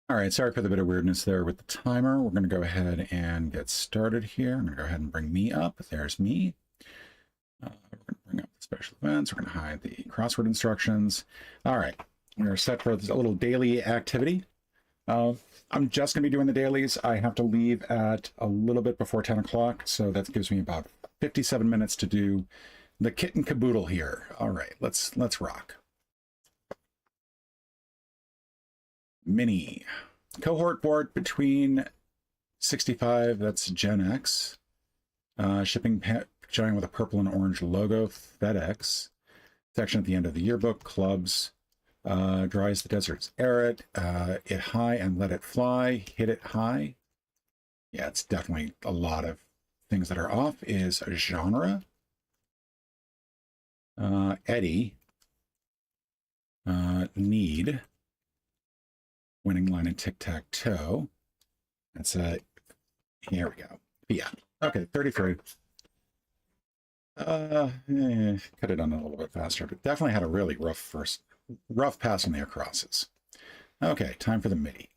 All right, sorry for the bit of weirdness there with the timer. We're going to go ahead and get started here. I'm going to go ahead and bring me up. There's me. We're going to bring up the special events. We're going to hide the crossword instructions. All right, we're set for this little daily activity. I'm just going to be doing the dailies. I have to leave at a little bit before 10 o'clock, so that gives me about 57 minutes to do the kit and caboodle here. All right, let's rock. Mini cohort board between 65, that's Gen X. Shipping giant with a purple and orange logo, FedEx. Section at the end of the yearbook, clubs. Dry as the desert's arid. It high and let it fly. Hit it high. Yeah, it's definitely a lot of things that are off. Is a genre. Eddie. Need. Winning line in tic-tac-toe. That's here we go. Yeah. Okay, 33. Could have done it a little bit faster, but definitely had a really rough pass on the acrosses. Okay, time for the MIDI.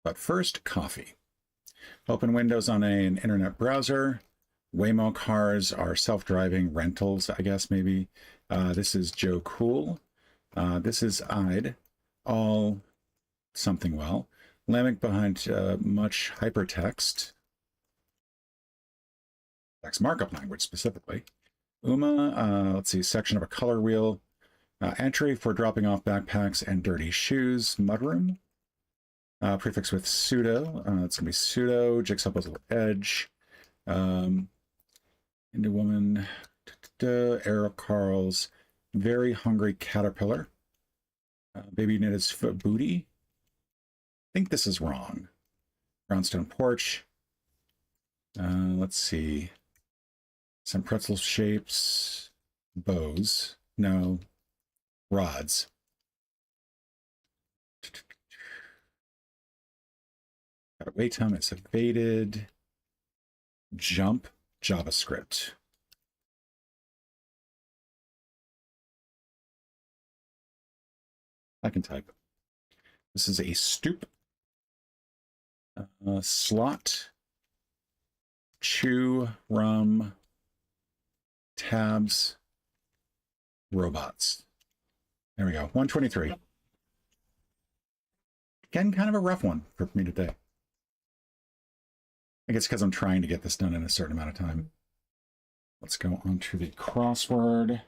But first, coffee. Open Windows on an internet browser. Waymo cars are self-driving rentals, I guess, maybe. This is Joe Cool. This is Ide. All something well. Lamech behind much hypertext. Text markup language, specifically. Uma, let's see, section of a color wheel. Entry for dropping off backpacks and dirty shoes. Mudroom. Prefix with pseudo. It's going to be pseudo. Jigsaw puzzle edge. Into woman, Arrow Carl's very hungry caterpillar. Baby knit his foot booty. I think this is wrong. Brownstone porch. Let's see. Some pretzel shapes. Bows. No. Rods. Got a wait time. It's evaded. Jump. JavaScript. I can type. This is a stoop. Slot. Chew. Rum. Tabs. Robots. There we go. 123. Again, kind of a rough one for me today. I guess because I'm trying to get this done in a certain amount of time. Let's go on to the crossword.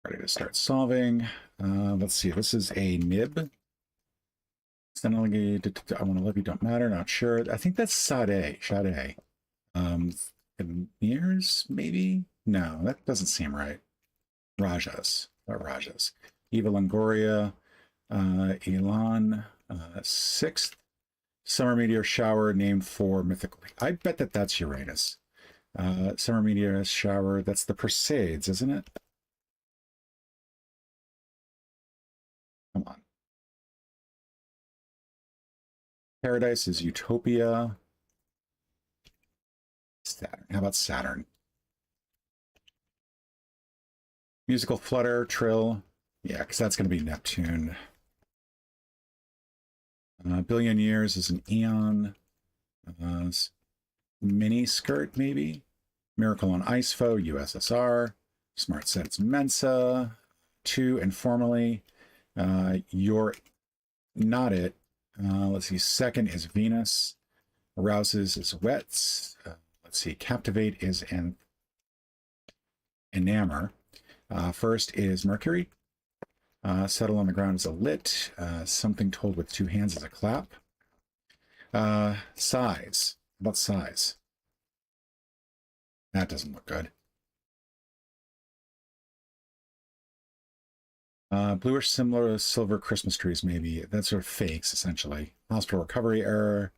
Ready to start solving. Let's see. This is a nib. I want to love you, don't matter. Not sure. I think that's Sade. Mirrors, maybe? No, that doesn't seem right. Rajas. Rajas. Eva Longoria. Elon, sixth summer meteor shower named for mythical. I bet that's Uranus. Summer meteor shower, that's the Perseids, isn't it? Come on. Paradise is Utopia. Saturn. How about Saturn? Musical flutter, trill. Yeah, because that's going to be Neptune. Billion years is an eon. Mini skirt, maybe. Miracle on Icefo, USSR. Smart Sets Mensa. 2, informally. You're not it. Let's see. Second is Venus. Arouses is Wets. Let's see. Captivate is an enamor. First is Mercury. Settle on the ground is a lit. Something told with 2 hands is a clap. Size. How about size? That doesn't look good. Bluish similar to silver Christmas trees, maybe. That's sort of fakes, essentially. Hospital recovery error.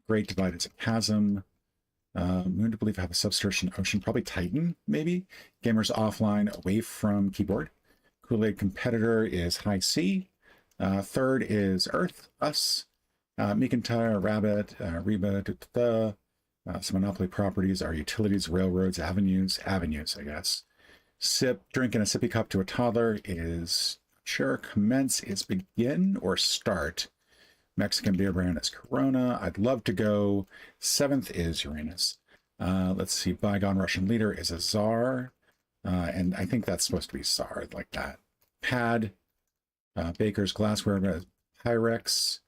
Great divide is a chasm. Moon to believe have a substation ocean. Probably Titan, maybe. Gamers offline, away from keyboard. Kool-Aid competitor is High C. Third is Earth, us. McIntyre, Rabbit, Reba, Some monopoly properties are utilities, railroads, avenues, I guess. Sip, drinking a sippy cup to a toddler is sure. Commence is begin or start. Mexican beer brand is Corona. I'd love to go. Seventh is Uranus. Let's see. Bygone Russian leader is a czar. And I think that's supposed to be czar, like that. Pad. Baker's glassware, Pyrex.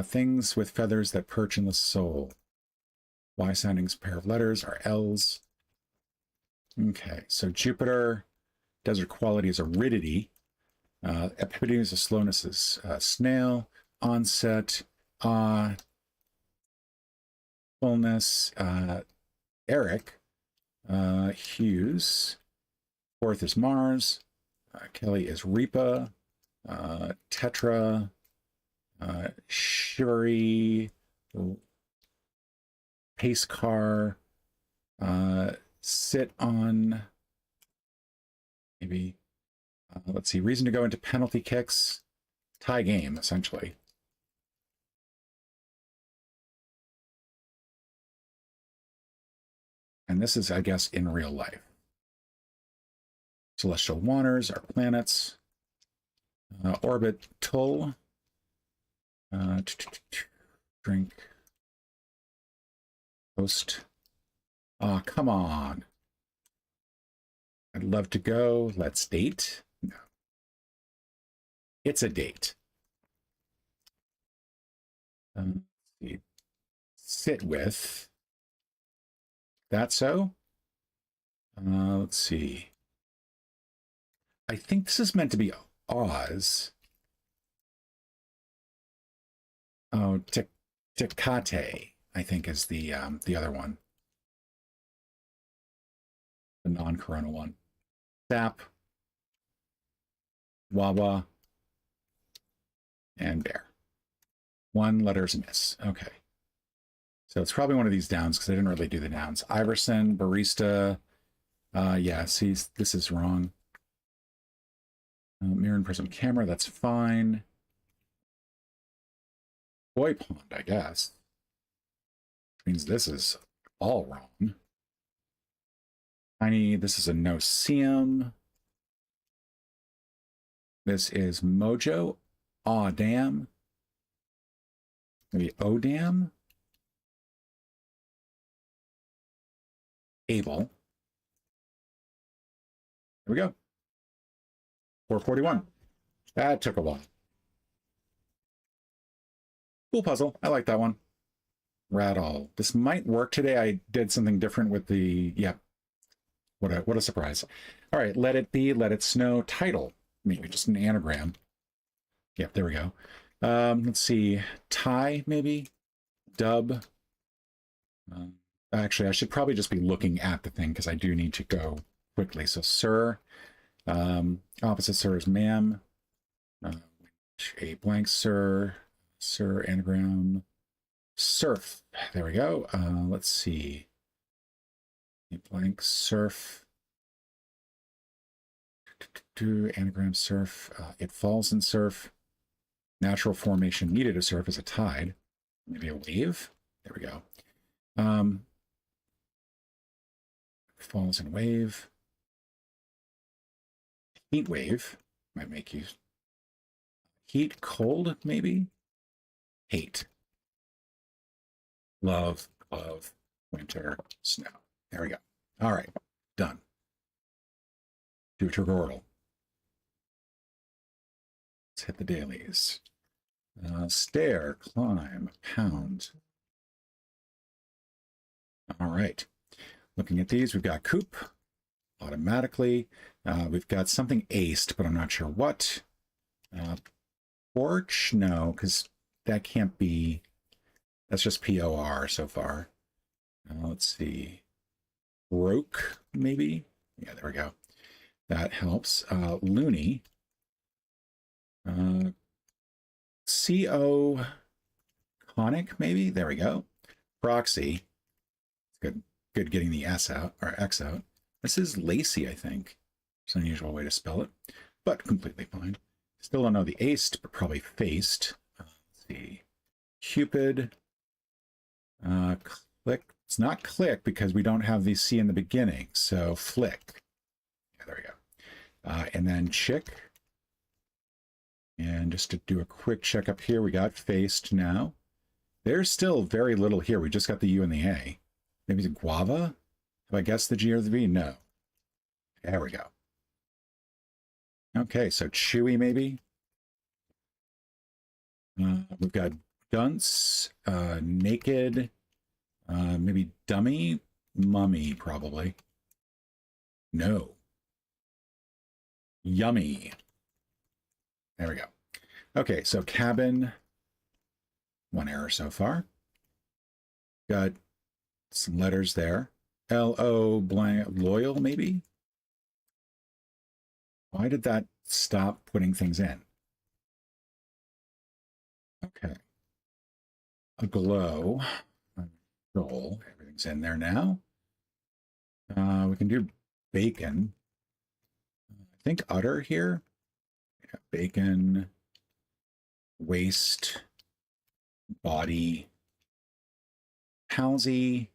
Things with feathers that perch in the soul. Y sounding's pair of letters are L's. Okay, so Jupiter. Desert quality is aridity. Epiphanies of slowness is snail. Onset, fullness, Eric, Hughes. Fourth is Mars. Kelly is Reapa. Tetra, Shivery, Pace Car, Sit on, maybe, let's see, reason to go into penalty kicks, tie game, essentially. And this is, I guess, in real life. Celestial waters are planets. Orbital. Drink. Host. Oh, come on. I'd love to go. Let's date. No. It's a date. Let's see. Sit with. That so? Let's see. I think this is meant to be Oz. Oh, Tecate, I think, is the other one. The non-corona one. Sap, Wawa, and Bear. One letter's miss. Okay. So it's probably one of these downs because I didn't really do the downs. Iverson, Barista. Yeah, see, this is wrong. Mirror and prism camera, that's fine. Koi pond, I guess. Which means this is all wrong. Tiny, this is a no-seum. This is Mojo. Aw, damn. Maybe Odam. Able. There we go. 441. That took a while. Cool puzzle. I like that one. Rattle. This might work today. I did something different with the, yeah. What a surprise. All right, let it be, let it snow. Title. Maybe just an anagram. Yep, there we go. Let's see. Tie, maybe. Dub. Actually, I should probably just be looking at the thing because I do need to go quickly. So, sir. Opposite sir is ma'am. A blank sir. Sir, anagram. Surf. There we go. Let's see. A blank surf. Anagram surf. It falls in surf. Natural formation needed to surf as a tide. Maybe a wave. There we go. Falls in wave. Heat wave might make you heat, cold, maybe. Hate. Love, winter, snow. There we go. All right, done. Tutorial. Let's hit the dailies. Stair, climb, pound. All right. Looking at these, we've got coop automatically. We've got something aced, but I'm not sure what. Porch, no, because that can't be. That's just POR so far. Let's see. Broke, maybe? Yeah, there we go. That helps. Loony. CO conic, maybe? There we go. Proxy. Good getting the S out, or X out. This is lacy, I think. It's an unusual way to spell it, but completely fine. Still don't know the aced, but probably faced. Let's see. Cupid. Clicked. It's not click because we don't have the C in the beginning. So flick. Yeah, there we go. And then chick. And just to do a quick check up here, we got faced now. There's still very little here. We just got the U and the A. Maybe the guava? Have I guessed the G or the V? No. There we go. Okay, so chewy maybe. We've got dunce, naked, maybe dummy, mummy probably. No. Yummy. There we go. Okay, so cabin, one error so far. Got some letters there. L-O blank, loyal maybe? Why did that stop putting things in? Okay. A glow. Roll. Everything's in there now. We can do bacon. I think utter here. Yeah, bacon. Waist. Body. Palsy.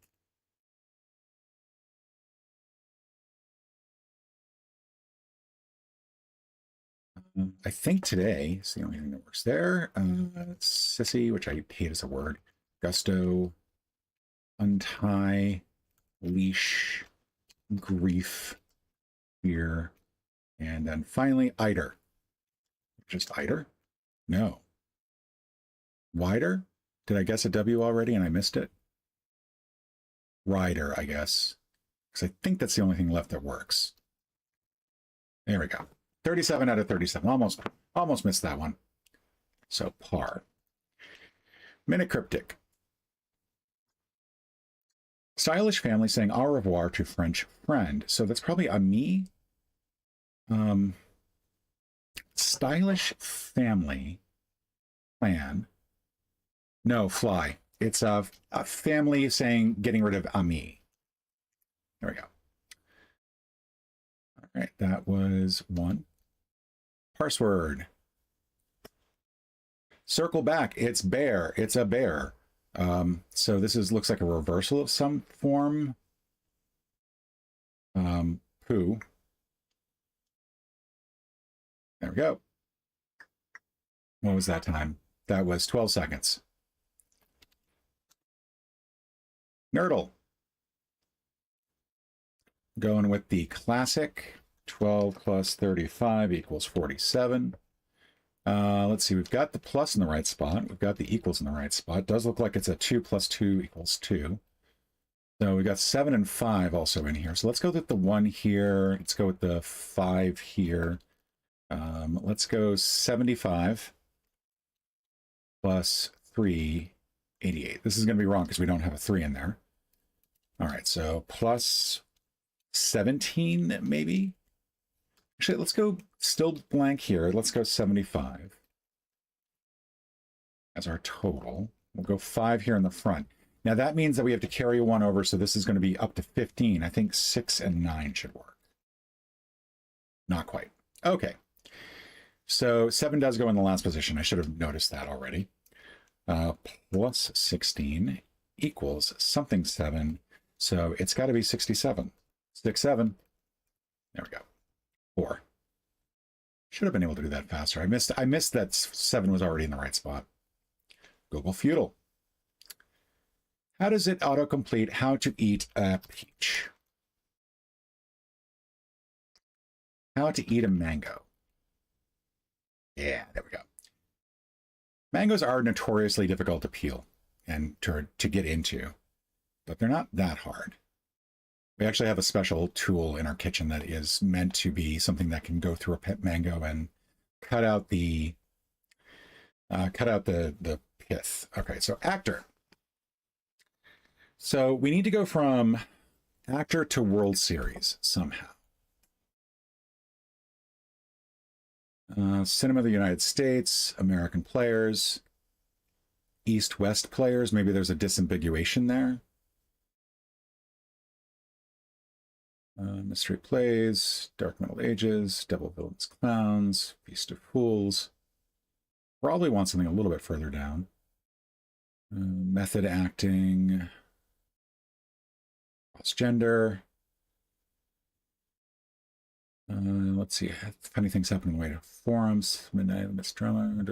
I think today is the only thing that works there. Sissy, which I hate as a word. Gusto. Untie. Leash. Grief. Fear. And then finally, iter. Just iter? No. Wider? Did I guess a W already and I missed it? Rider, I guess. Because I think that's the only thing left that works. There we go. 37 out of 37. Almost missed that one. So par. Minute cryptic. Stylish family saying au revoir to French friend. So that's probably ami. Stylish family plan. No, fly. It's a family saying getting rid of ami. There we go. All right, that was one. Parse word. Circle back. It's bear. It's a bear. So this looks like a reversal of some form. Poo. There we go. What was that time? That was 12 seconds. Nerdle. Going with the classic. 12 plus 35 equals 47. Let's see, we've got the plus in the right spot. We've got the equals in the right spot. It does look like it's a 2 plus 2 equals 2. So we got 7 and 5 also in here. So let's go with the 1 here. Let's go with the 5 here. Let's go 75 plus 3, 88. This is going to be wrong because we don't have a 3 in there. All right, so plus 17 maybe? Actually, let's go still blank here. Let's go 75 as our total. We'll go 5 here in the front. Now that means that we have to carry 1 over, so this is going to be up to 15. I think 6 and 9 should work. Not quite. Okay. So 7 does go in the last position. I should have noticed that already. Plus 16 equals something 7. So it's got to be 67. 6, 7. There we go. 4. Should have been able to do that faster. I missed that 7 was already in the right spot. Google Feudal. How does it autocomplete how to eat a peach? How to eat a mango. Yeah, there we go. Mangoes are notoriously difficult to peel and to get into, but they're not that hard. We actually have a special tool in our kitchen that is meant to be something that can go through a pet mango and cut out the pith. Okay, so actor. So we need to go from actor to World Series somehow. Cinema of the United States, American players, East-West players. Maybe there's a disambiguation there. Mystery plays, Dark Middle Ages, Devil Villains Clowns, Feast of Fools. Probably want something a little bit further down. Method acting. Gender. Let's see. Funny things happen on the way to forums. Midnight, Miss Drama.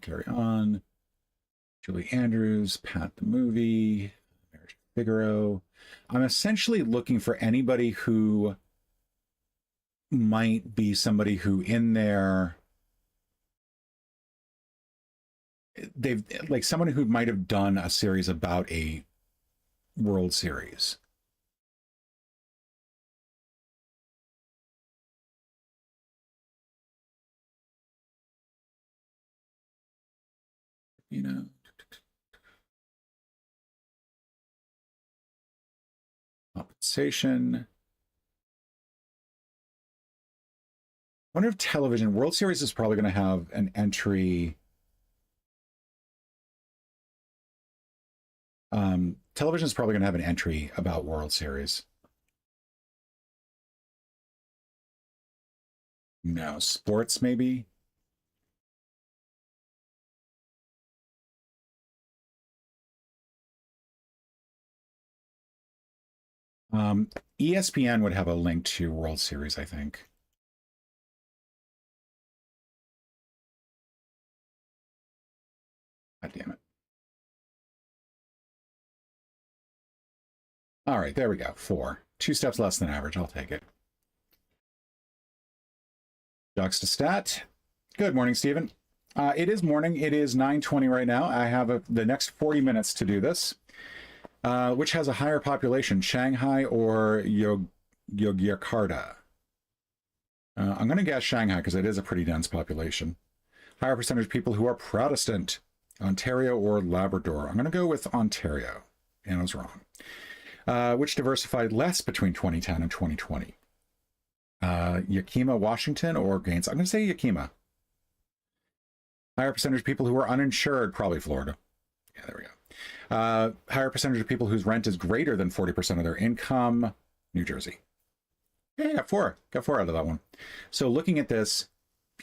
Carry on. Julie Andrews, Pat the movie, Marriage of Figaro. I'm essentially looking for anybody who might be somebody who in there they've like someone who might have done a series about a World Series. You know, compensation. I wonder if television World Series is probably going to have an entry. Television is probably going to have an entry about World Series. No, sports maybe. ESPN would have a link to World Series, I think. God damn it. All right, there we go. 4. 2 steps less than average. I'll take it. Juxtastat. Good morning, Stephen. It is morning. It is 9:20 right now. I have the next 40 minutes to do this. Which has a higher population, Shanghai or Yogyakarta? I'm going to guess Shanghai because it is a pretty dense population. Higher percentage of people who are Protestant, Ontario or Labrador. I'm going to go with Ontario, and I was wrong. Which diversified less between 2010 and 2020? Yakima, Washington or Gaines? I'm going to say Yakima. Higher percentage of people who are uninsured, probably Florida. Yeah, there we go. Higher percentage of people whose rent is greater than 40% of their income, New Jersey. Yeah, got 4. Got 4 out of that one. So looking at this,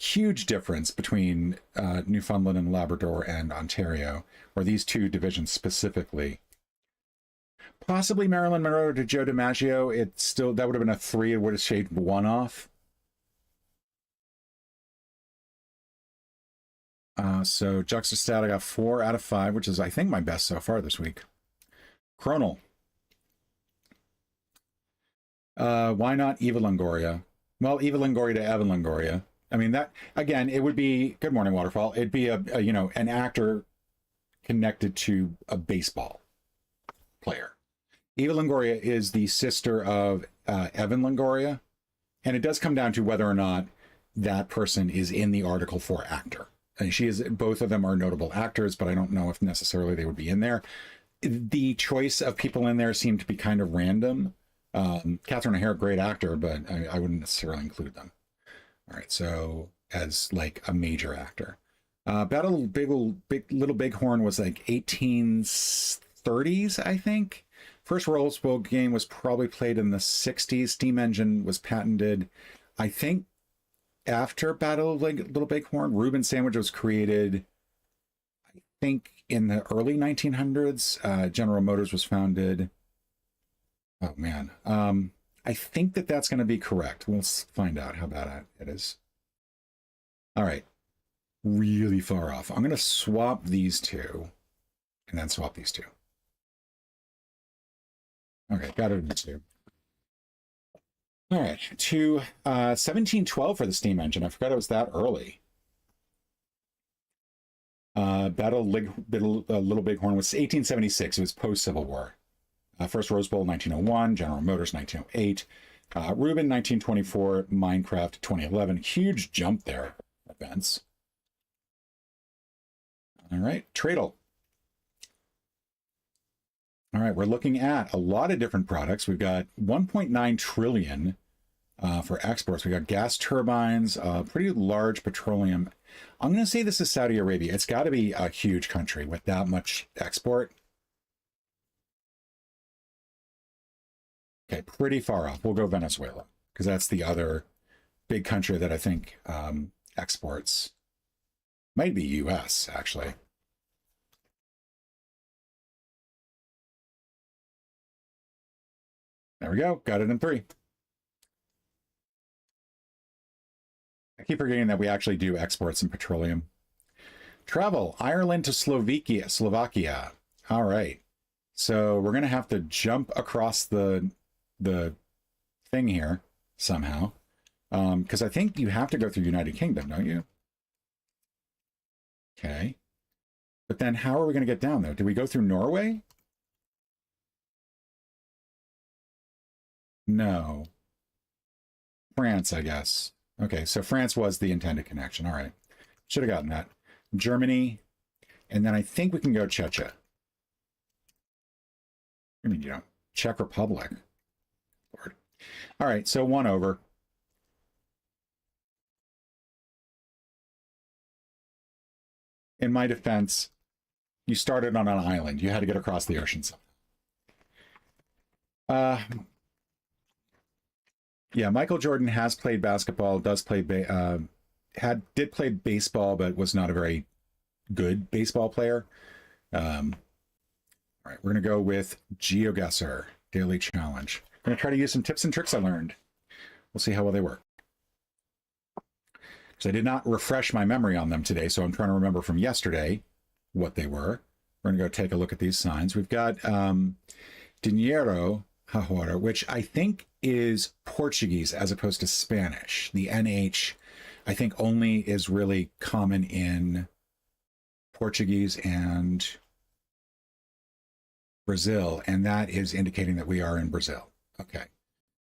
huge difference between Newfoundland and Labrador and Ontario, or these two divisions specifically. Possibly Marilyn Monroe to Joe DiMaggio. It's still, that would have been a 3. It would have shaved 1 off. So Juxtastat, I got 4 out of 5, which is, I think, my best so far this week. Chronal. Why not Eva Longoria? Well, Eva Longoria to Evan Longoria. I mean, that, again, it would be, good morning, Waterfall. It'd be a you know, an actor connected to a baseball player. Eva Longoria is the sister of Evan Longoria, and it does come down to whether or not that person is in the article for actor. And she is, both of them are notable actors, but I don't know if necessarily they would be in there. The choice of people in there seemed to be kind of random. Catherine O'Hara, great actor, but I wouldn't necessarily include them. All right, so as like a major actor. Battle of Little Bighorn was like 1830s, I think. First Rose Bowl game was probably played in the 60s. Steam engine was patented, I think, after Battle of Little Bighorn. Reuben sandwich was created, I think, in the early 1900s. General Motors was founded. Oh, man. I think that's going to be correct. We'll find out how bad it is. All right. Really far off. I'm going to swap these two and then swap these two. Okay, got it in 2. All right, to 1712 for the steam engine. I forgot it was that early. Battle Little Bighorn was 1876. It was post-Civil War. First Rose Bowl, 1901. General Motors, 1908. Reuben, 1924. Minecraft, 2011. Huge jump there, events. All right, Tradle. All right, we're looking at a lot of different products. We've got 1.9 trillion for exports. We got gas turbines, pretty large petroleum. I'm going to say this is Saudi Arabia. It's got to be a huge country with that much export. Okay, pretty far off. We'll go Venezuela because that's the other big country that I think exports. Might be U.S. actually. There we go. Got it in 3. I keep forgetting that we actually do exports in petroleum. Travel, Ireland to Slovakia. All right. So we're going to have to jump across the thing here somehow. Because I think you have to go through United Kingdom, don't you? Okay. But then how are we going to get down there? Do we go through Norway? No. France, I guess. Okay, so France was the intended connection. All right. Should have gotten that. Germany. And then I think we can go Czechia. I mean, you know, Czech Republic. Lord. All right, so 1 over. In my defense, you started on an island. You had to get across the ocean. Yeah, Michael Jordan has played basketball, did play baseball, but was not a very good baseball player. All right, we're going to go with GeoGuessr Daily Challenge. I'm going to try to use some tips and tricks I learned. We'll see how well they work. Because I did not refresh my memory on them today, so I'm trying to remember from yesterday what they were. We're going to go take a look at these signs. We've got Dinheiro Hahora, which I think is Portuguese as opposed to Spanish. The NH, I think, only is really common in Portuguese and Brazil, and that is indicating that we are in Brazil. Okay.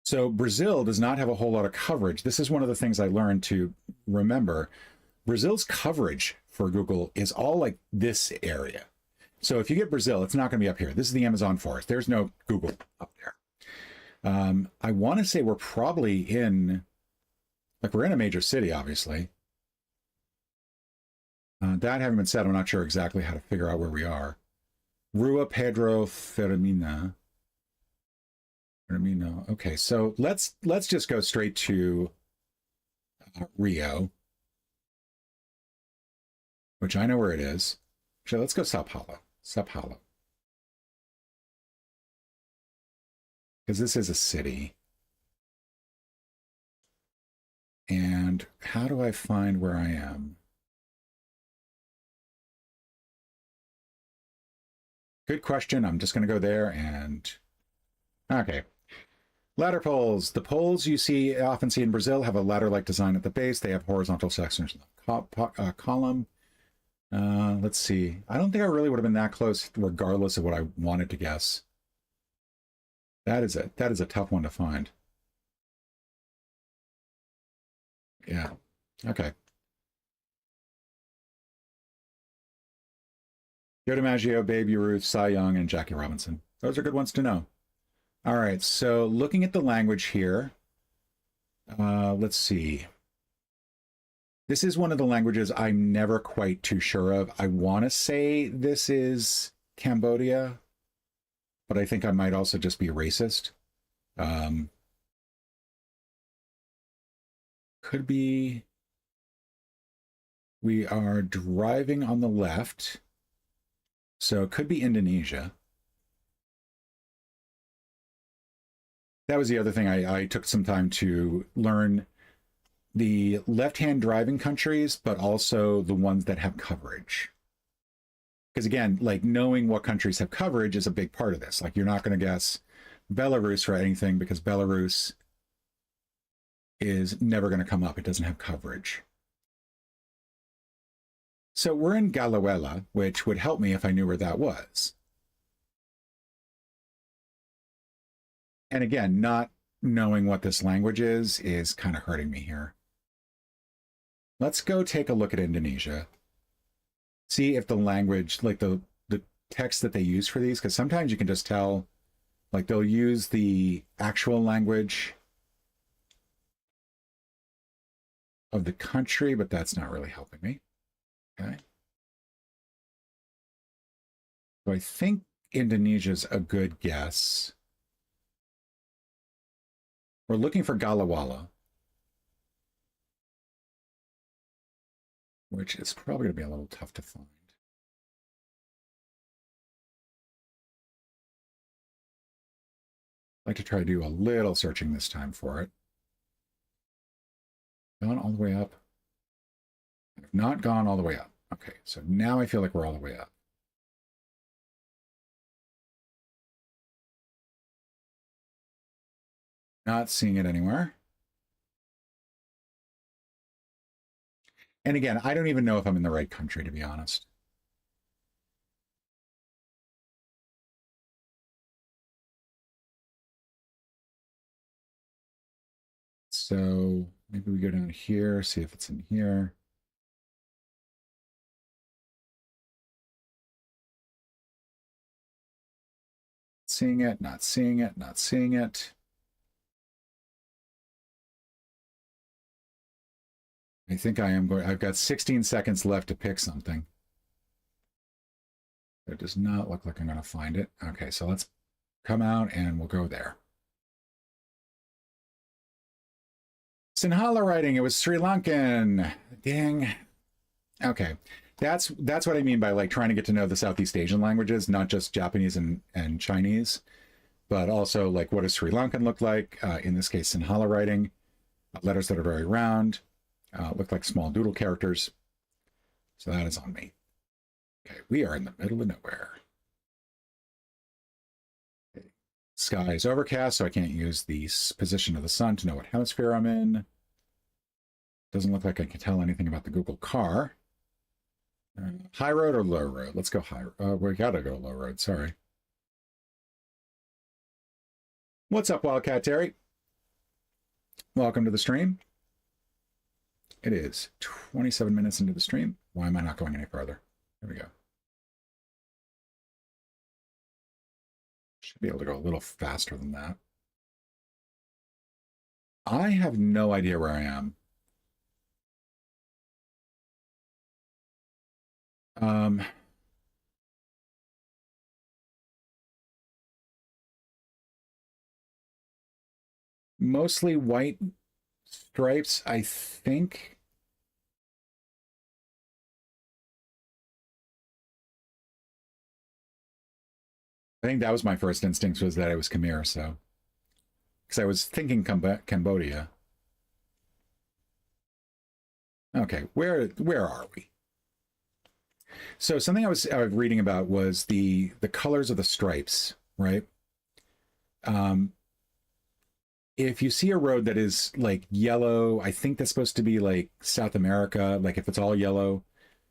So Brazil does not have a whole lot of coverage. This is one of the things I learned to remember. Brazil's coverage for Google is all like this area. So if you get Brazil, it's not going to be up here. This is the Amazon forest. There's no Google up there. I want to say we're probably in, like we're in a major city, obviously. That having been said, I'm not sure exactly how to figure out where we are. Rua Pedro Fermina. Okay, so let's just go straight to Rio, which I know where it is. So let's go Sao Paulo. Sao Paulo. Because this is a city. And how do I find where I am? Good question. I'm just going to go there and... Okay. Ladder poles. The poles you often see in Brazil have a ladder-like design at the base. They have horizontal sections in the column. Let's see. I don't think I really would have been that close, regardless of what I wanted to guess. That is a tough one to find. Yeah. Okay. Joe DiMaggio, Babe Ruth, Cy Young, and Jackie Robinson. Those are good ones to know. All right, so looking at the language here, let's see. This is one of the languages I'm never quite too sure of. I want to say this is Cambodia, but I think I might also just be racist. Could be. We are driving on the left, so it could be Indonesia. That was the other thing I took some time to learn the left-hand driving countries, but also the ones that have coverage. Because again, like knowing what countries have coverage is a big part of this. Like you're not going to guess Belarus for anything because Belarus is never going to come up. It doesn't have coverage. So we're in Galawela, which would help me if I knew where that was. And again, not knowing what this language is kind of hurting me here. Let's go take a look at Indonesia. See if the language, like the text that they use for these, because sometimes you can just tell, like they'll use the actual language of the country, but that's not really helping me. Okay. So I think Indonesia's a good guess. We're looking for Galawala, which is probably going to be a little tough to find. like to try to do a little searching this time for it. Gone all the way up. I've not gone all the way up. Okay, so now I feel like we're all the way up. Not seeing it anywhere. And again, I don't even know if I'm in the right country, to be honest. So maybe we go down here, see if it's in here. Seeing it, not seeing it, not seeing it. I think I am going, I've got 16 seconds left to pick something. It does not look like I'm going to find it. Okay, so let's come out and we'll go there. Sinhala writing, it was Sri Lankan. Dang. Okay. That's what I mean by like trying to get to know the Southeast Asian languages, not just Japanese and Chinese, but also like what does Sri Lankan look like? In this case, Sinhala writing, letters that are very round, look like small doodle characters. So that is on me. Okay, we are in the middle of nowhere. Okay. Sky is overcast, so I can't use the position of the sun to know what hemisphere I'm in. Doesn't look like I can tell anything about the Google car. High road or low road? Let's go high. We gotta go low road. Sorry. What's up, Wildcat Terry? Welcome to the stream. It is 27 minutes into the stream. Why am I not going any further? There we go. Should be able to go a little faster than that. I have no idea where I am. Mostly white stripes, I think. I think that was my first instinct, was that it was Khmer, so. Because I was thinking Cambodia. Okay, where are we? So something I was reading about was the colors of the stripes, right? If you see a road that is like yellow, I think that's supposed to be like South America. Like if it's all yellow,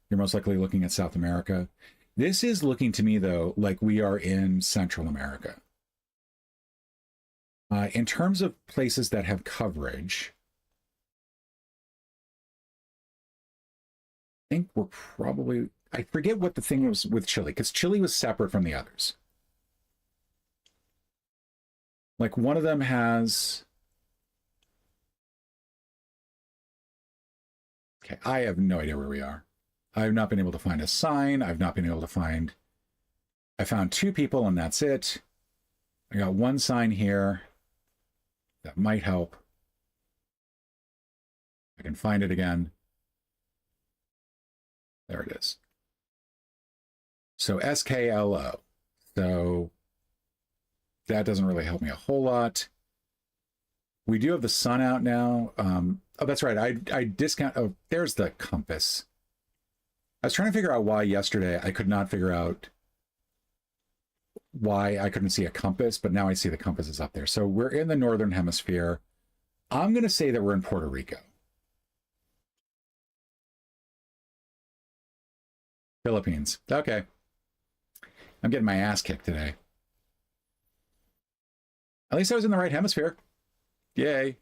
you're most likely looking at South America. This is looking to me, though, like we are in Central America. In terms of places that have coverage, I think we're probably, I forget what the thing was with Chile, because Chile was separate from the others. Like one of them has, okay, I have no idea where we are. I have not been able to find a sign. I've not been able to find, I found 2 people and that's it. I got 1 sign here that might help. I can find it again. There it is. So SKLO. So that doesn't really help me a whole lot. We do have the sun out now. Oh, that's right. I discount. Oh, there's the compass. I was trying to figure out why yesterday I could not figure out why I couldn't see a compass, but now I see the compass is up there. So we're in the Northern Hemisphere. I'm going to say that we're in Puerto Rico. Philippines. Okay. I'm getting my ass kicked today. At least I was in the right hemisphere. Yay.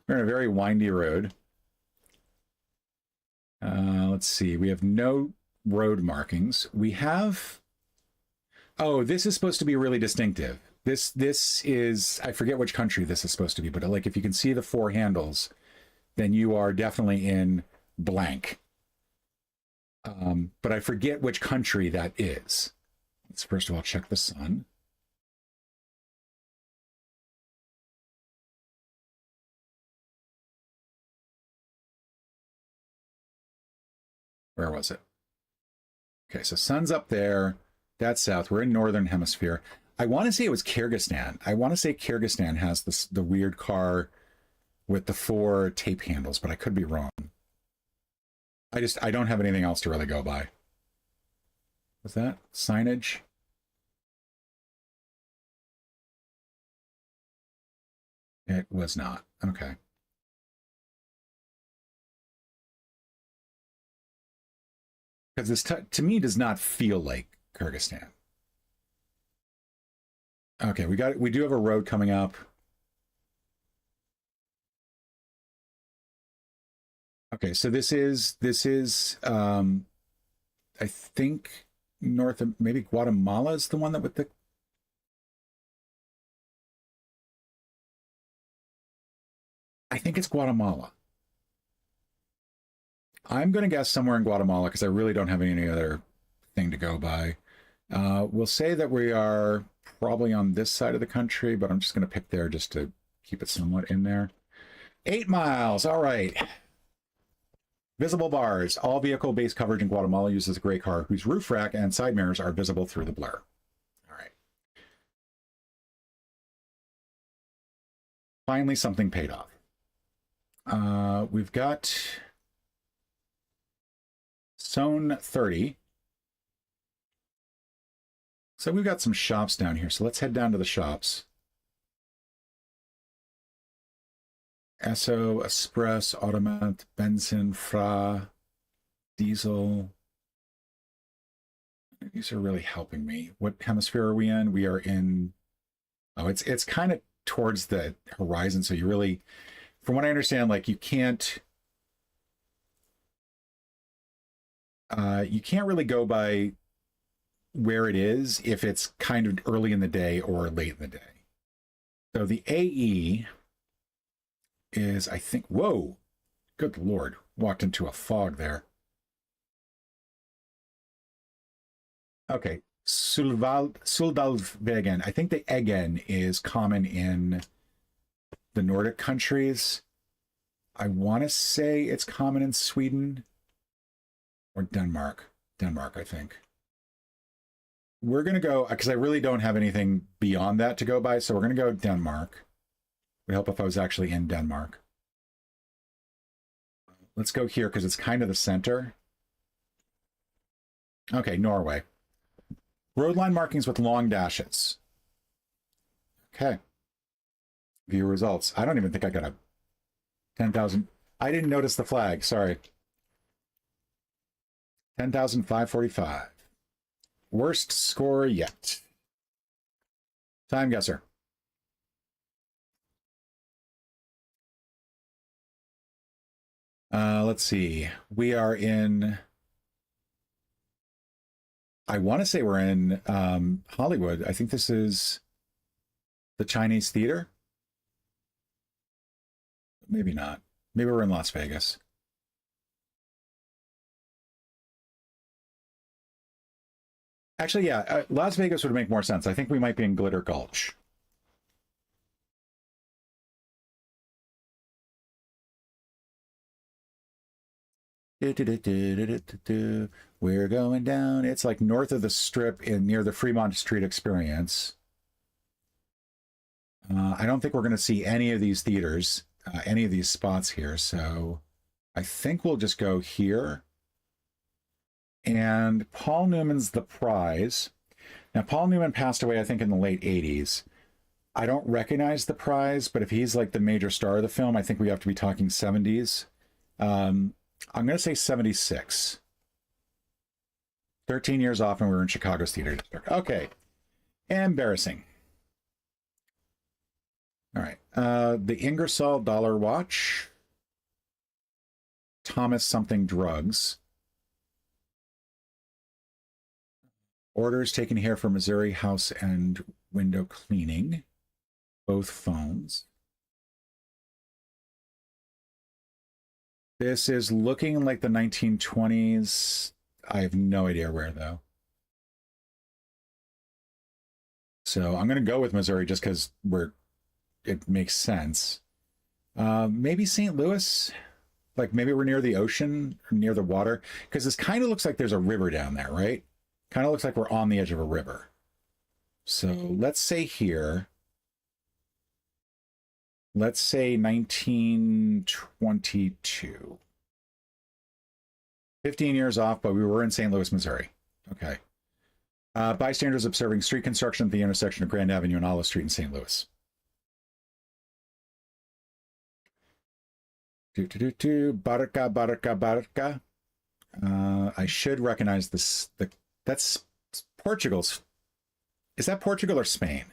We're in a very windy road. Let's see. We have no road markings. We have... Oh, this is supposed to be really distinctive. This is... I forget which country this is supposed to be, but like if you can see the 4 handles, then you are definitely in blank. But I forget which country that is. Let's first of all check the sun. Where was it? Okay, so sun's up there. That's south. We're in Northern Hemisphere. I want to say it was Kyrgyzstan. I want to say Kyrgyzstan has this the weird car with the 4 tape handles, but I could be wrong. I don't have anything else to really go by. Was that signage? It was not. Okay. Because this to me does not feel like Kyrgyzstan. Okay, we do have a road coming up. Okay, so this is I think north of maybe Guatemala is the one that with the I think it's Guatemala. I'm going to guess somewhere in Guatemala because I really don't have any other thing to go by. We'll say that we are probably on this side of the country, but I'm just going to pick there just to keep it somewhat in there. 8 miles. All right. Visible bars. All vehicle-based coverage in Guatemala uses a gray car whose roof rack and side mirrors are visible through the blur. All right. Finally, something paid off. We've got Zone 30. So we've got some shops down here. So let's head down to the shops. Esso, Express, Automat, Benson, Fra, Diesel. These are really helping me. What hemisphere are we in? We are in, oh, it's kind of towards the horizon. So you really, from what I understand, like you can't really go by where it is if it's kind of early in the day or late in the day. So the AE is, I think, whoa, good Lord, walked into a fog there. Okay, Suldalvegen. I think the Egen is common in the Nordic countries. I want to say it's common in Sweden or Denmark. Denmark, I think. We're going to go, because I really don't have anything beyond that to go by, so we're going to go Denmark. Would help if I was actually in Denmark. Let's go here because it's kind of the center. Okay, Norway. Road line markings with long dashes. Okay. View results. I don't even think I got a 10,000. I didn't notice the flag. Sorry. 10,545. Worst score yet. Time guesser. Let's see. We are in, I want to say we're in Hollywood. I think this is the Chinese Theater. Maybe not. Maybe we're in Las Vegas. Actually, yeah, Las Vegas would make more sense. I think we might be in Glitter Gulch. We're going down. It's like north of the Strip in near the Fremont Street Experience. I don't think we're going to see any of these theaters, any of these spots here. So I think we'll just go here. And Paul Newman's The Prize. Now, Paul Newman passed away, I think, in the late 80s. I don't recognize The Prize, but if he's like the major star of the film, I think we have to be talking 70s. I'm going to say 76. 13 years off and we were in Chicago's theater district. Okay. Embarrassing. All right. The Ingersoll Dollar Watch. Thomas something drugs. Orders taken here for Missouri house and window cleaning. Both phones. This is looking like the 1920s. I have no idea where, though. So I'm going to go with Missouri just because it makes sense. Maybe St. Louis? Like maybe we're near the ocean, or near the water? Because this kind of looks like there's a river down there, right? Kind of looks like we're on the edge of a river. So let's say here, let's say 1922. 15 years off, but we were in St. Louis, Missouri. Okay. Bystanders observing street construction at the intersection of Grand Avenue and Olive Street in St. Louis. Barca, barca, barca. I should recognize this. That's Portugal's. Is that Portugal or Spain?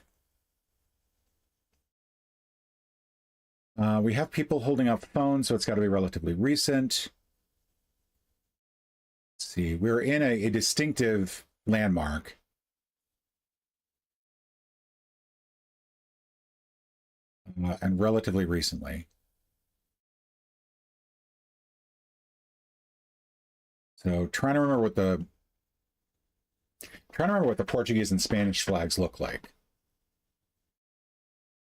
We have people holding up phones, so it's got to be relatively recent. Let's see, we're in a distinctive landmark. And relatively recently. So trying to remember what the Portuguese and Spanish flags look like.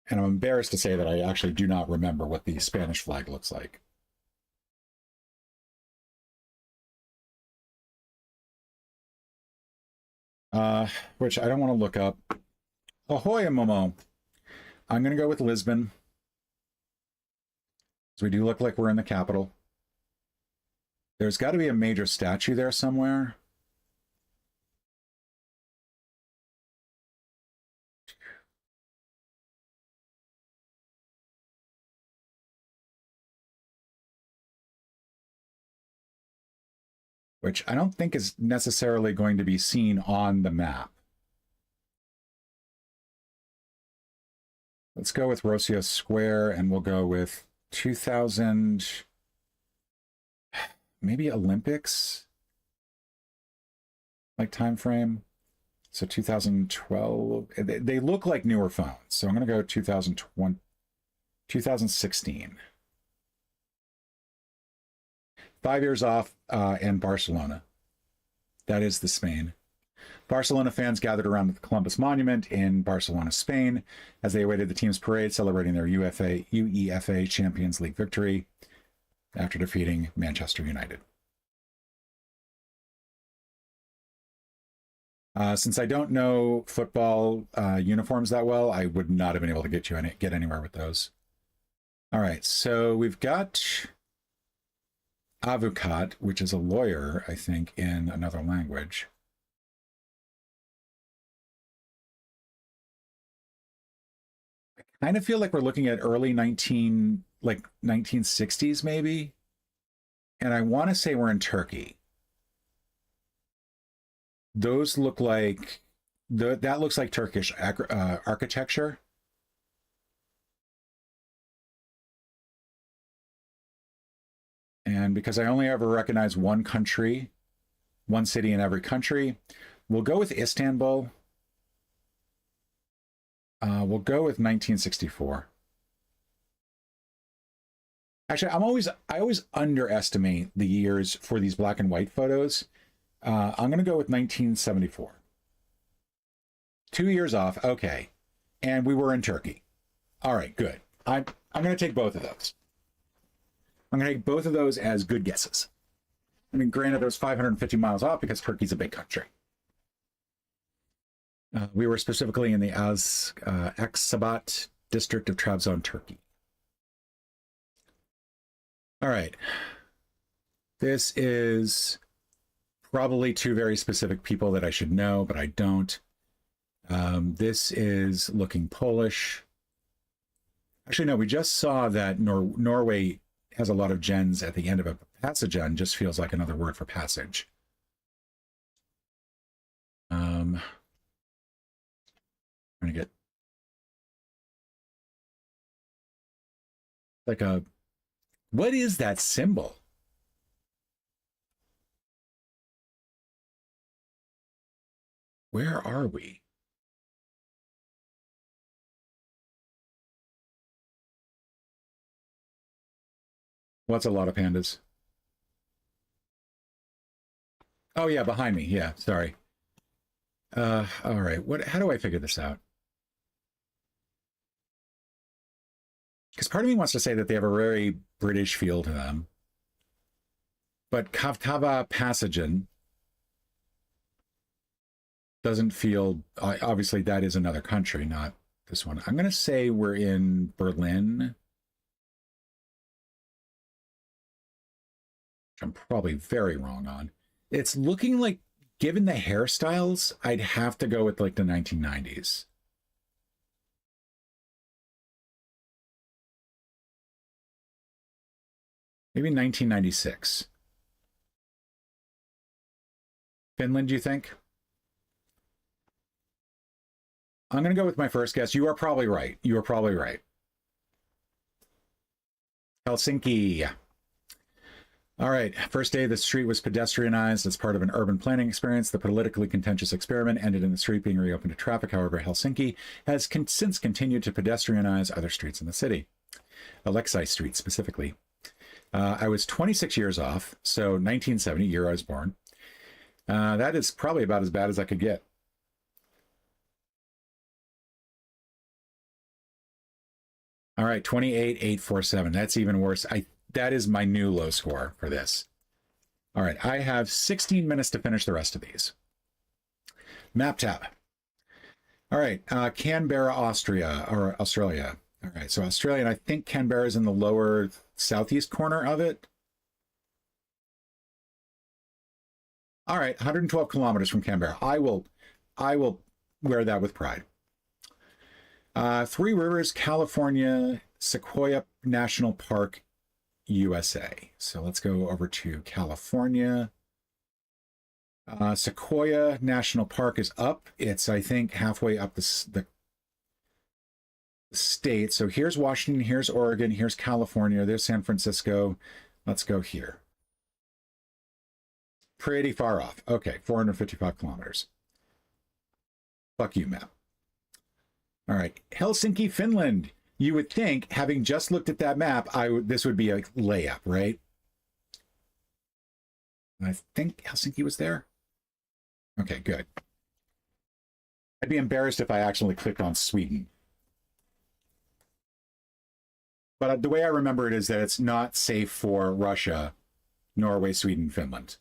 And I'm embarrassed to say that I actually do not remember what the Spanish flag looks like. Which I don't want to look up. Ahoy, Momo. I'm going to go with Lisbon. So we do look like we're in the capital. There's got to be a major statue there somewhere. Which I don't think is necessarily going to be seen on the map. Let's go with Rocio Square, and we'll go with 2000, maybe Olympics, like time frame. So 2012. They look like newer phones, so I'm going to go 2020, 2016. 5 years off, and Barcelona. That is the Spain. Barcelona fans gathered around the Columbus Monument in Barcelona, Spain, as they awaited the team's parade celebrating their UEFA Champions League victory after defeating Manchester United. Since I don't know football uniforms that well, I would not have been able to get anywhere with those. All right, so we've got avocat, which is a lawyer, I think, in another language. I kind of feel like we're looking at early 1960s maybe. And I want to say we're in Turkey. Those look like, that looks like Turkish architecture. And because I only ever recognize one country, one city in every country, we'll go with Istanbul. We'll go with 1964. Actually, I always underestimate the years for these black and white photos. I'm going to go with 1974. 2 years off. Okay. And we were in Turkey. All right, good. I'm going to take both of those. I'm going to take both of those as good guesses. I mean, granted, those 550 miles off because Turkey's a big country. We were specifically in the Aksabat district of Trabzon, Turkey. All right. This is probably two very specific people that I should know, but I don't. This is looking Polish. Actually, no, we just saw that Norway has a lot of gens at the end of a passagen, just feels like another word for passage. I'm gonna get like a, what is that symbol? Where are we? What's a lot of pandas? Oh yeah, behind me. Yeah, sorry. All right. How do I figure this out? Because part of me wants to say that they have a very British feel to them. But Kavtava Passagen. Doesn't feel, obviously that is another country, not this one. I'm going to say we're in Berlin. Which I'm probably very wrong on. It's looking like, given the hairstyles, I'd have to go with like the 1990s. Maybe 1996. Finland, do you think? I'm going to go with my first guess. You are probably right. You are probably right. Helsinki. All right. First day, the street was pedestrianized as part of an urban planning experience. The politically contentious experiment ended in the street being reopened to traffic. However, Helsinki has since continued to pedestrianize other streets in the city. Alexei Street, specifically. I was 26 years off, so 1970, year I was born. That is probably about as bad as I could get. All right, 28,847. That's even worse. That is my new low score for this. All right, I have 16 minutes to finish the rest of these. Map tab. All right, Canberra, Austria, or Australia. All right, so Australia, and I think Canberra is in the lower southeast corner of it. All right, 112 kilometers from Canberra. I will wear that with pride. Three Rivers, California, Sequoia National Park, USA. So let's go over to California. Sequoia National Park is up. It's, I think, halfway up the state. So here's Washington, here's Oregon, here's California, there's San Francisco. Let's go here. Pretty far off. Okay, 455 kilometers. Fuck you, map. All right, Helsinki, Finland. You would think, having just looked at that map, this would be a layup, right? And I think Helsinki was there. Okay, good. I'd be embarrassed if I accidentally clicked on Sweden. But the way I remember it is that it's not safe for Russia, Norway, Sweden, Finland.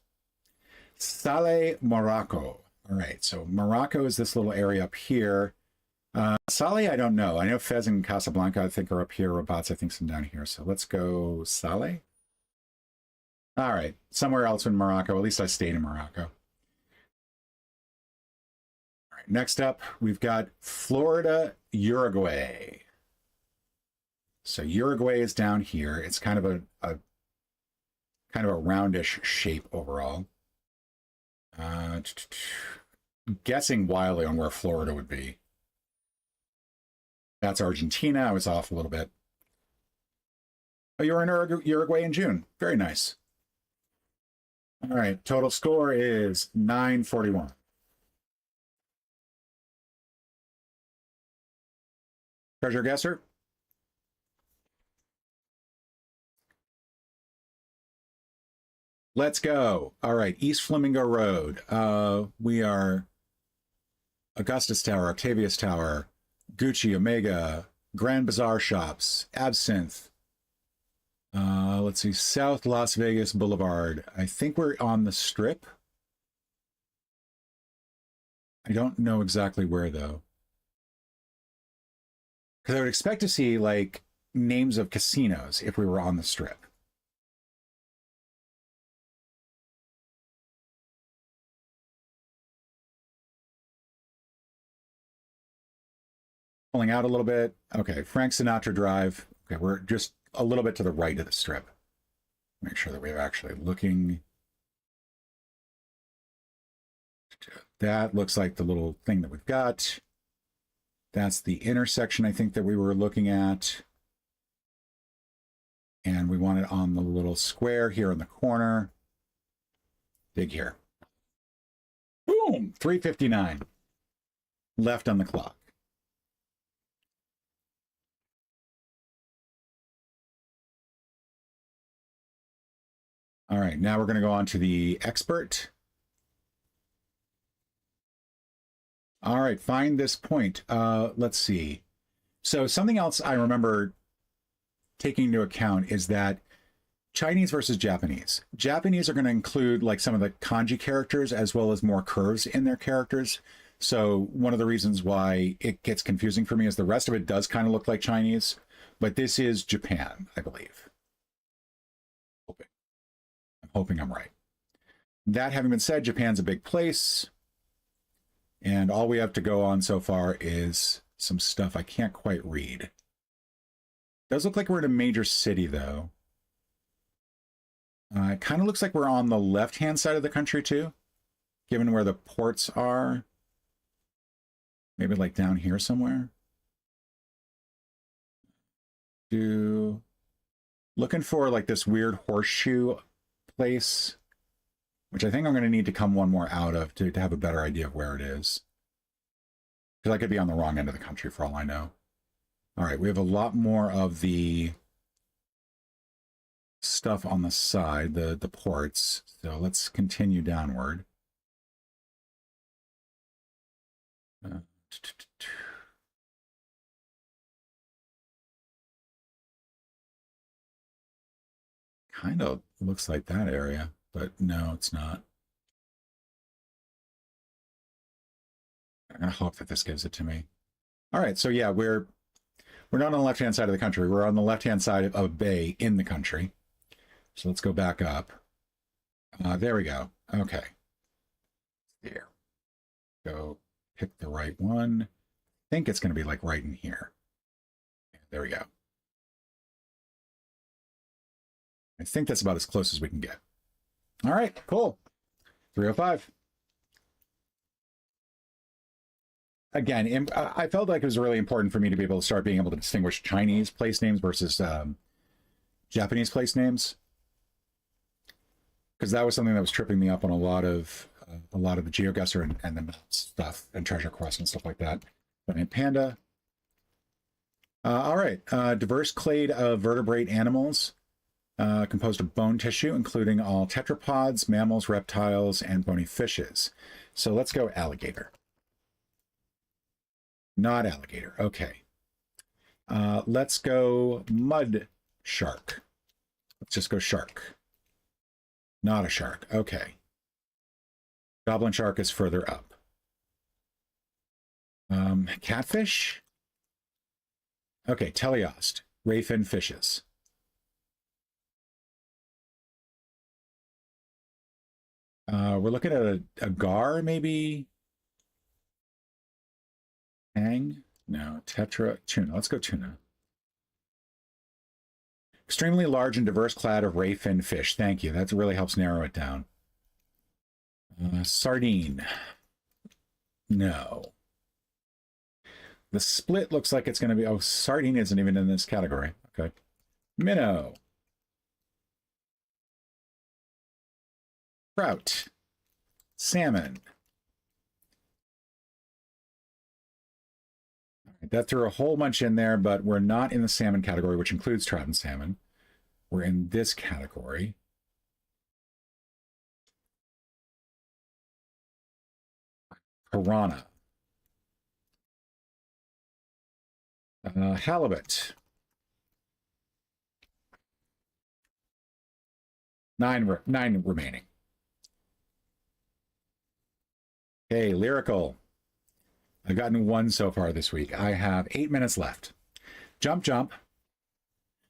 Sale, Morocco. All right, so Morocco is this little area up here. Sale, I don't know. I know Fez and Casablanca, I think, are up here. Rabat's, I think, some down here. So let's go Sale. All right, somewhere else in Morocco. At least I stayed in Morocco. All right, next up, we've got Florida, Uruguay. So Uruguay is down here. It's kind of a roundish shape overall. Guessing wildly on where Florida would be. That's Argentina. I was off a little bit. Oh, you were in Uruguay in June. Very nice. All right, total score is 941. Treasure guesser? Let's go. All right, East Flamingo Road. We are Augustus Tower, Octavius Tower, Gucci, Omega, Grand Bazaar Shops, Absinthe. Let's see, South Las Vegas Boulevard. I think we're on the Strip. I don't know exactly where, though. Because I would expect to see, like, names of casinos if we were on the Strip. Pulling out a little bit. Okay, Frank Sinatra Drive. Okay, we're just a little bit to the right of the Strip. Make sure that we're actually looking. That looks like the little thing that we've got. That's the intersection, I think, that we were looking at. And we want it on the little square here in the corner. Dig here. Boom! 3:59 left on the clock. All right, now we're going to go on to the expert. All right, find this point. Let's see. So something else I remember taking into account is that Chinese versus Japanese. Japanese are going to include like some of the kanji characters as well as more curves in their characters. So one of the reasons why it gets confusing for me is the rest of it does kind of look like Chinese, but this is Japan, I believe. I'm hoping I'm right. That having been said, Japan's a big place, and all we have to go on so far is some stuff I can't quite read. Does look like we're in a major city, though. It kind of looks like we're on the left-hand side of the country, too, given where the ports are. Maybe like down here somewhere. Looking for like this weird horseshoe place, which I think I'm going to need to come one more out of to have a better idea of where it is. Because I could be on the wrong end of the country for all I know. All right, we have a lot more of the stuff on the side, the ports. So let's continue downward. Kind of looks like that area, but no, it's not. I'm gonna hope that this gives it to me. All right, so yeah, we're not on the left-hand side of the country. We're on the left-hand side of a bay in the country. So let's go back up. There we go. Okay. There. Go pick the right one. I think it's going to be like right in here. There we go. I think that's about as close as we can get. All right, cool. 305. Again, I felt like it was really important for me to be able to start being able to distinguish Chinese place names versus Japanese place names, because that was something that was tripping me up on a lot of the GeoGuessr and the stuff and Treasure Quest and stuff like that. But in Panda. All right, diverse clade of vertebrate animals composed of bone tissue, including all tetrapods, mammals, reptiles, and bony fishes. So let's go alligator. Not alligator. Okay. Let's go mud shark. Let's just go shark. Not a shark. Okay. Goblin shark is further up. Catfish? Okay, teleost. Rayfin fishes. We're looking at a gar, maybe? Tang? No, tetra, tuna. Let's go tuna. Extremely large and diverse clad of ray fin fish. Thank you. That really helps narrow it down. Sardine. No. The split looks like it's going to be... Oh, sardine isn't even in this category. Okay. Minnow. Trout. Salmon. That threw a whole bunch in there, but we're not in the salmon category, which includes trout and salmon. We're in this category. Piranha. Halibut. 9 remaining. Okay, lyrical. I've gotten 1 so far this week. I have 8 minutes left. Jump, jump.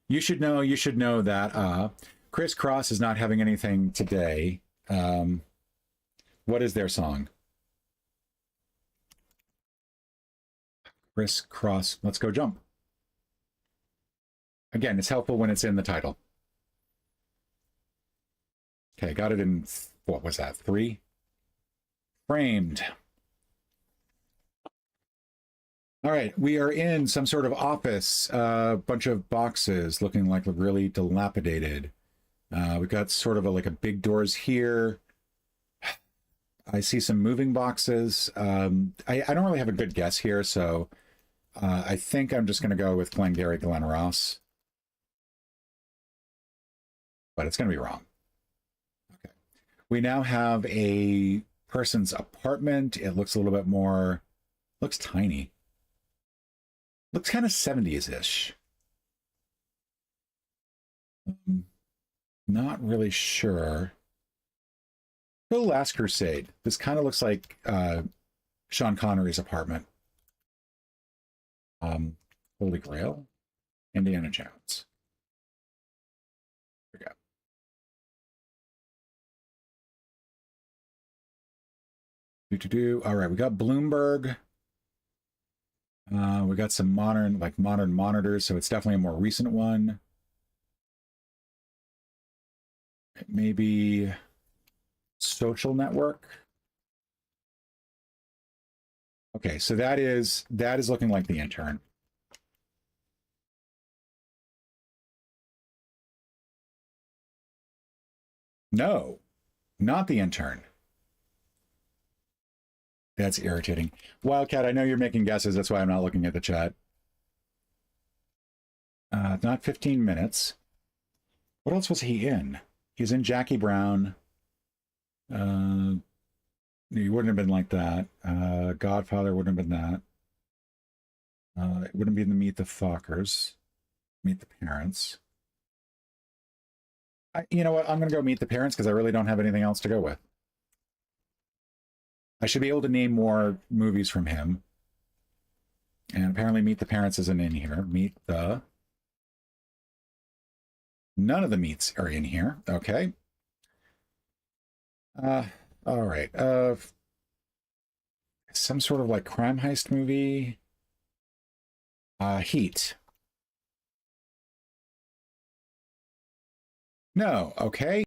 You should know that Crisscross is not having anything today. What is their song? Crisscross. Let's go jump. Again, it's helpful when it's in the title. Okay, got it in, what was that, 3? Framed. All right, we are in some sort of office, a bunch of boxes looking like really dilapidated. We've got sort of like a big doors here. I see some moving boxes. I don't really have a good guess here, so I think I'm just going to go with Glengarry Glen Ross. But it's going to be wrong. Okay. We now have a person's apartment. It looks a little bit more, looks tiny. Looks kind of 70s-ish. Not really sure. The Last Crusade. This kind of looks like Sean Connery's apartment. Holy Grail, Indiana Jones. There we go. All right, we got Bloomberg. We got some modern monitors, so it's definitely a more recent one. Maybe Social Network. Okay, so that is looking like the intern. No, not the intern. That's irritating. Wildcat, I know you're making guesses. That's why I'm not looking at the chat. Not 15 minutes. What else was he in? He's in Jackie Brown. He wouldn't have been like that. Godfather wouldn't have been that. It wouldn't be the Meet the Fockers. Meet the Parents. You know what? I'm going to go Meet the Parents because I really don't have anything else to go with. I should be able to name more movies from him. And apparently Meet the Parents isn't in here. None of the meets are in here. Okay. All right. Some sort of like crime heist movie. Heat. No. Okay.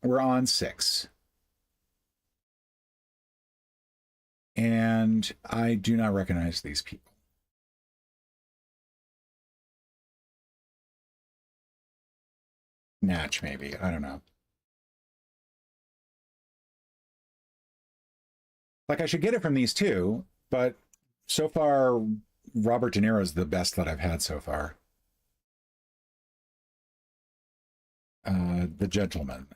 We're on 6. And I do not recognize these people. Natch, maybe. I don't know. Like, I should get it from these two, but so far, Robert De Niro is the best that I've had so far. The Gentleman.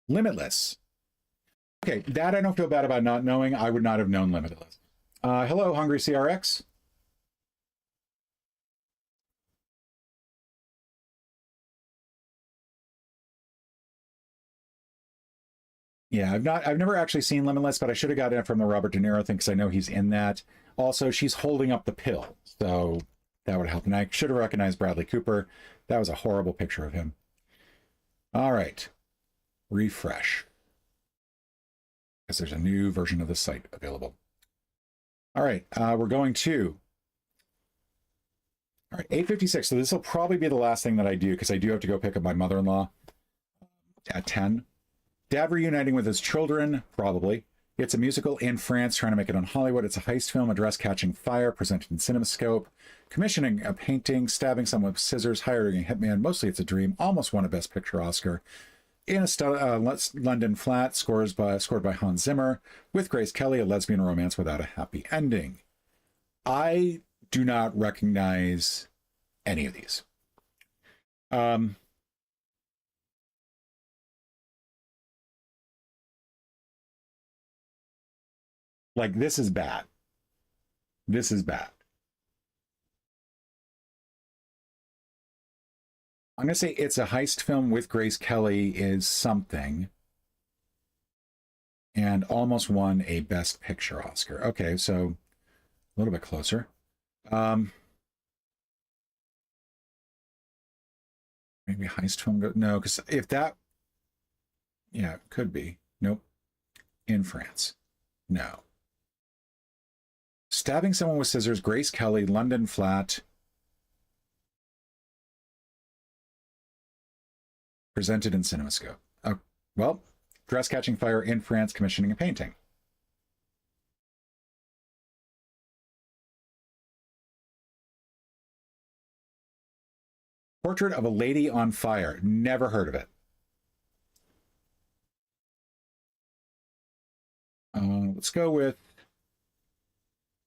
Limitless. Okay, that I don't feel bad about not knowing. I would not have known Limitless. Hello, Hungry CRX. Yeah, I've never actually seen Limitless, but I should have gotten it from the Robert De Niro thing because I know he's in that. Also, she's holding up the pill, so that would help. And I should have recognized Bradley Cooper. That was a horrible picture of him. All right, refresh. Because there's a new version of the site available. All right, we're going to. All right, 8:56. So this will probably be the last thing that I do because I do have to go pick up my mother-in-law at 10. Dad reuniting with his children, probably. It's a musical in France, trying to make it on Hollywood. It's a heist film, a dress catching fire, presented in CinemaScope, commissioning a painting, stabbing someone with scissors, hiring a hitman. Mostly it's a dream. Almost won a Best Picture Oscar. In a London flat, scored by Hans Zimmer, with Grace Kelly, a lesbian romance without a happy ending. I do not recognize any of these. Like, this is bad. This is bad. I'm going to say it's a heist film with Grace Kelly is something. And almost won a Best Picture Oscar. Okay, so a little bit closer. Maybe heist film. No, because if that... Yeah, it could be. Nope. In France. No. Stabbing someone with scissors, Grace Kelly, London flat. Presented in CinemaScope. Oh, well, dress catching fire in France, commissioning a painting. Portrait of a Lady on Fire. Never heard of it. Let's go with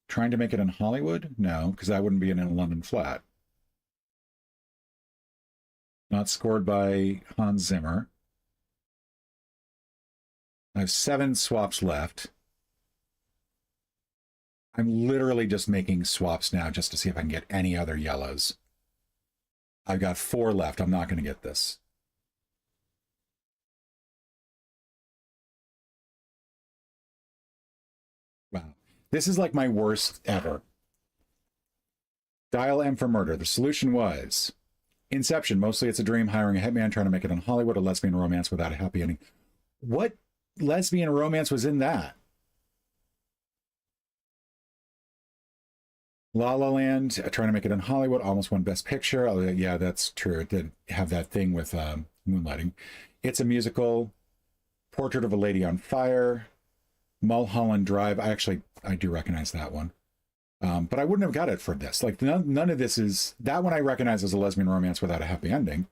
trying to make it in Hollywood. No, because that wouldn't be in a London flat. Not scored by Hans Zimmer. I have 7 swaps left. I'm literally just making swaps now just to see if I can get any other yellows. I've got 4 left. I'm not going to get this. This is like my worst ever. Dial M for Murder. The solution was Inception. Mostly it's a dream, hiring a hitman, trying to make it in Hollywood, a lesbian romance without a happy ending. What lesbian romance was in that? La La Land, trying to make it in Hollywood, almost won Best Picture. Oh, yeah, that's true. It did have that thing with moonlighting. It's a Musical, Portrait of a Lady on Fire, Mulholland Drive. I do recognize that one. But I wouldn't have got it for this. Like none of this is, that one I recognize as a lesbian romance without a happy ending.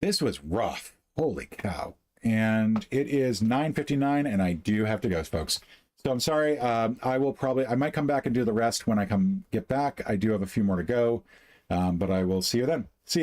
This was rough. Holy cow. And it is 9:59 and I do have to go, folks. So I'm sorry. I might come back and do the rest when I get back. I do have a few more to go, but I will see you then. See you.